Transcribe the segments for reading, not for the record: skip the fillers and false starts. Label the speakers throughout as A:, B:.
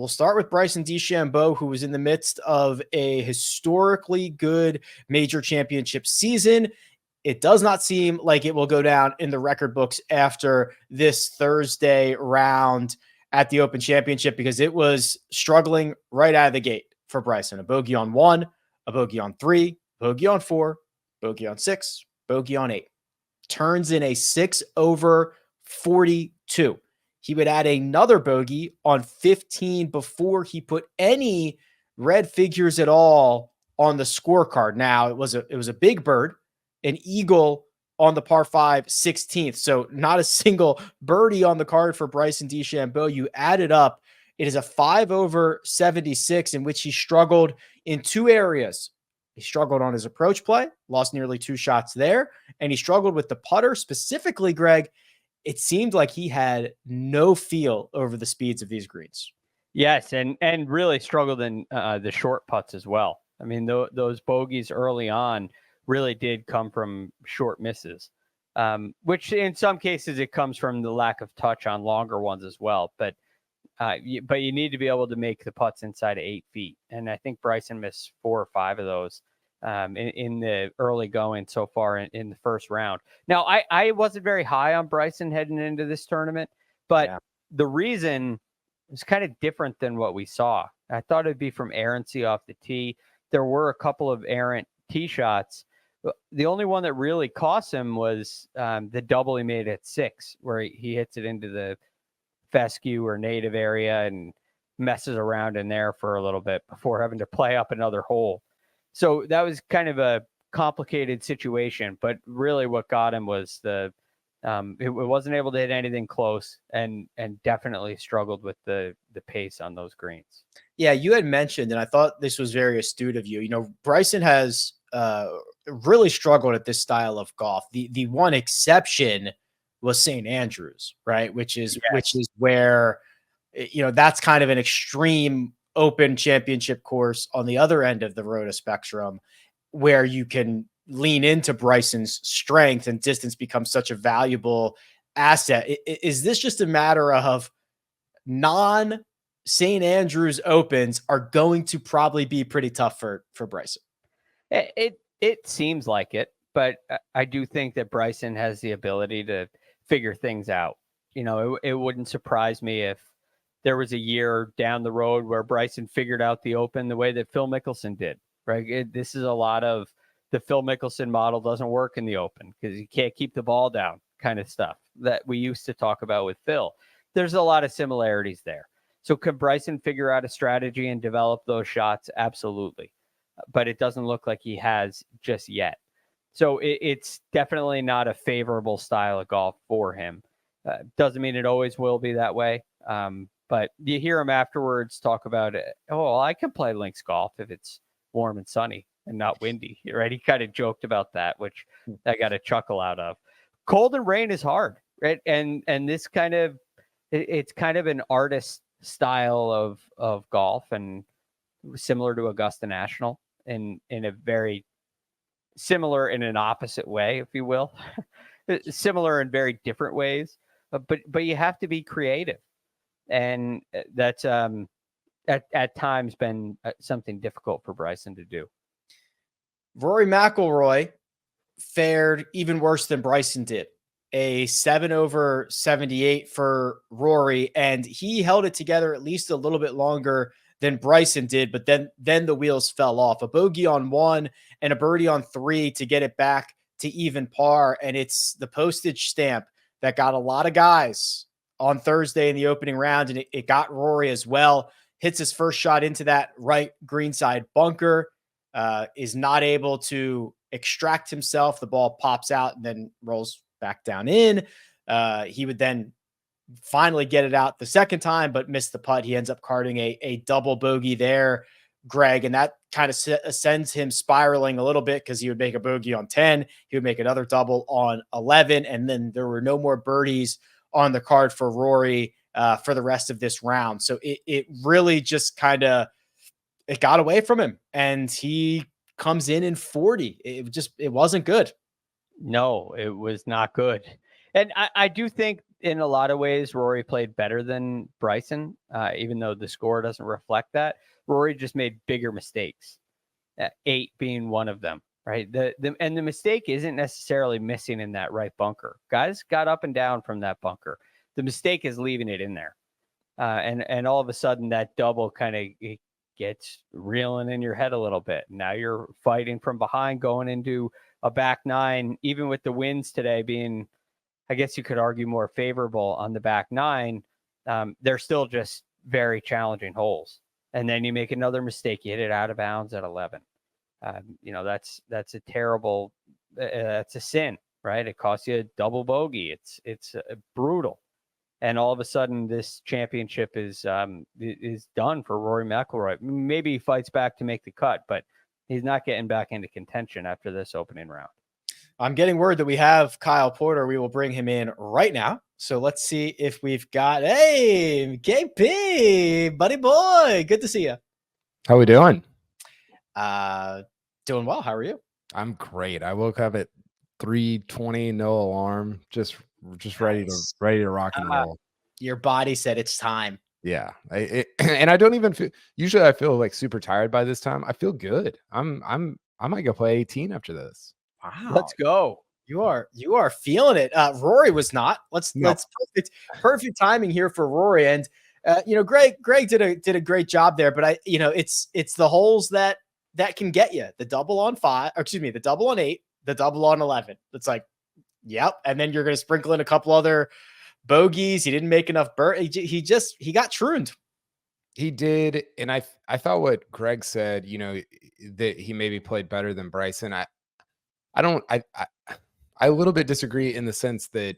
A: We'll start with Bryson DeChambeau, who was in the midst of a historically good major championship season. It does not seem like it will go down in the record books after this Thursday round at the Open Championship because it was struggling right out of the gate for Bryson. A bogey on 1, a bogey on 3, bogey on 4, bogey on 6, bogey on 8. Turns in a 6 over 42. He would add another bogey on 15 before he put any red figures at all on the scorecard. Now, it was a big bird, an eagle on the par 5 16th. So not a single birdie on the card for Bryson DeChambeau. You add it up, it is a 5 over 76 in which he struggled in 2 areas. He struggled on his approach play, lost nearly 2 shots there, and he struggled with the putter. Specifically, Greg, it seemed like he had no feel over the speeds of these greens.
B: Yes, and really struggled in the short putts as well. I mean, those bogeys early on really did come from short misses, which in some cases it comes from the lack of touch on longer ones as well. But you need to be able to make the putts inside of 8 feet. And I think Bryson missed 4 or 5 of those in the early going so far in the first round. Now, I wasn't very high on Bryson heading into this tournament, but the reason is kind of different than what we saw. I thought it'd be from errancy off the tee. There were a couple of errant tee shots. The only one that really cost him was the double he made at 6, where he hits it into the fescue or native area and messes around in there for a little bit before having to play up another hole. So that was kind of a complicated situation, but really what got him was it wasn't able to hit anything close and definitely struggled with the pace on those greens.
A: Yeah, you had mentioned, and I thought this was very astute of you. You know, Bryson has really struggled at this style of golf. The one exception was St. Andrews, right? Which is where, you know, that's kind of an extreme Open Championship course on the other end of the Rota spectrum, where you can lean into Bryson's strength and distance becomes such a valuable asset. Is this just a matter of non-St. Andrews Opens are going to probably be pretty tough for Bryson?
B: It seems like it, but I do think that Bryson has the ability to figure things out. You know, it wouldn't surprise me if there was a year down the road where Bryson figured out the Open the way that Phil Mickelson did, right? This is a lot of the Phil Mickelson model doesn't work in the Open because you can't keep the ball down kind of stuff that we used to talk about with Phil. There's a lot of similarities there. So could Bryson figure out a strategy and develop those shots? Absolutely. But it doesn't look like he has just yet. So it's definitely not a favorable style of golf for him. Doesn't mean it always will be that way. But you hear him afterwards talk about it. Oh, well, I can play links golf if it's warm and sunny and not windy, right? He kind of joked about that, which I got a chuckle out of. Cold and rain is hard, right? And this kind of, it's kind of an artist style of golf and similar to Augusta National in a very similar in an opposite way, if you will, similar in very different ways, but you have to be creative. And that's at times been something difficult for Bryson to do.
A: Rory McIlroy fared even worse than Bryson did. A 7 over 78 for Rory, and he held it together at least a little bit longer than Bryson did, but then the wheels fell off. A bogey on 1 and a birdie on 3 to get it back to even par, and it's the postage stamp that got a lot of guys on Thursday in the opening round, and it got Rory as well. Hits his first shot into that right greenside bunker, is not able to extract himself. The ball pops out and then rolls back down in. He would then finally get it out the second time, but missed the putt. He ends up carding a double bogey there, Greg, and that kind of sends him spiraling a little bit because he would make a bogey on 10. He would make another double on 11, and then there were no more birdies on the card for Rory for the rest of this round. So it really just kind of, it got away from him, and he comes in 40. It wasn't good.
B: No, it was not good. And I do think in a lot of ways, Rory played better than Bryson, even though the score doesn't reflect that. Rory just made bigger mistakes, 8 being one of them, right? And the mistake isn't necessarily missing in that right bunker. Guys got up and down from that bunker. The mistake is leaving it in there. And all of a sudden that double kind of gets reeling in your head a little bit. Now you're fighting from behind, going into a back nine, even with the winds today being, I guess you could argue, more favorable on the back nine. They're still just very challenging holes. And then you make another mistake. You hit it out of bounds at 11. That's a terrible, that's a sin, right? It costs you a double bogey. It's brutal. And all of a sudden this championship is done for Rory McIlroy. Maybe he fights back to make the cut, but he's not getting back into contention after this opening round.
A: I'm getting word that we have Kyle Porter. We will bring him in right now. So let's see if we've got, hey, KP, buddy boy. Good to see you.
C: How we doing?
A: Doing well. How are you?
C: I'm great. I woke up at 3:20, no alarm, just ready to rock and roll.
A: Your body said it's time.
C: Yeah. And I don't even feel, usually I feel like super tired by this time. I feel good. I might go play 18 after this.
A: Wow.
B: Let's go.
A: You are feeling it. Rory was not. Let's perfect timing here for Rory. And Greg did a great job there, but it's the holes that can get you. The double on 5, or excuse me, the double on 8, the double on 11. It's like, yep. And then you're going to sprinkle in a couple other bogeys. He didn't make enough he got trooned.
C: He did. And I thought what Greg said, that he maybe played better than Bryson. I a little bit disagree in the sense that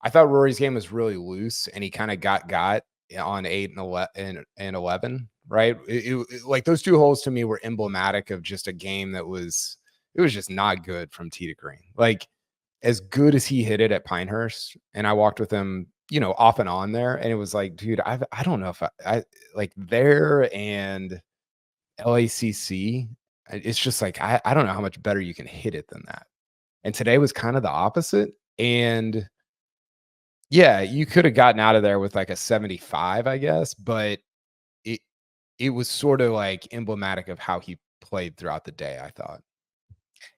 C: I thought Rory's game was really loose and he kind of got on 8 and 11, right? It, like those 2 holes to me were emblematic of just a game that was just not good from tee to green. Like as good as he hit it at Pinehurst, and I walked with him, off and on there, and it was like, dude, I don't know if I like there and LACC. It's just like I don't know how much better you can hit it than that. And today was kind of the opposite. And yeah, you could have gotten out of there with like a 75, I guess, but it was sort of like emblematic of how he played throughout the day, I thought.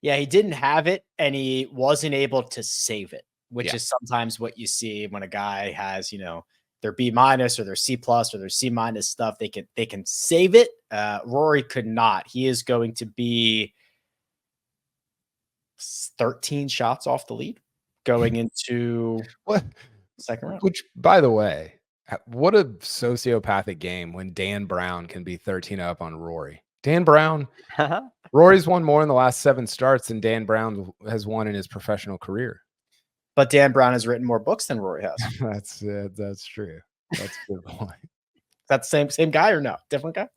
A: Yeah, he didn't have it and he wasn't able to save it, which is sometimes what you see when a guy has, their B- or their C+ or their C- stuff. They can save it. Rory could not. He is going to be 13 shots off the lead going into second round.
C: Which, by the way, what a sociopathic game when Dan Brown can be 13 up on Rory. Dan Brown, Rory's won more in the last 7 starts than Dan Brown has won in his professional career.
A: But Dan Brown has written more books than Rory has.
C: That's true. That's a good point.
A: That's the same guy or no? Different guy?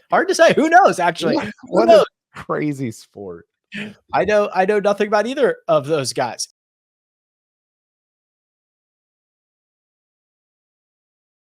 A: Hard to say. Who knows, actually?
C: What a crazy sport.
A: I know nothing about either of those guys.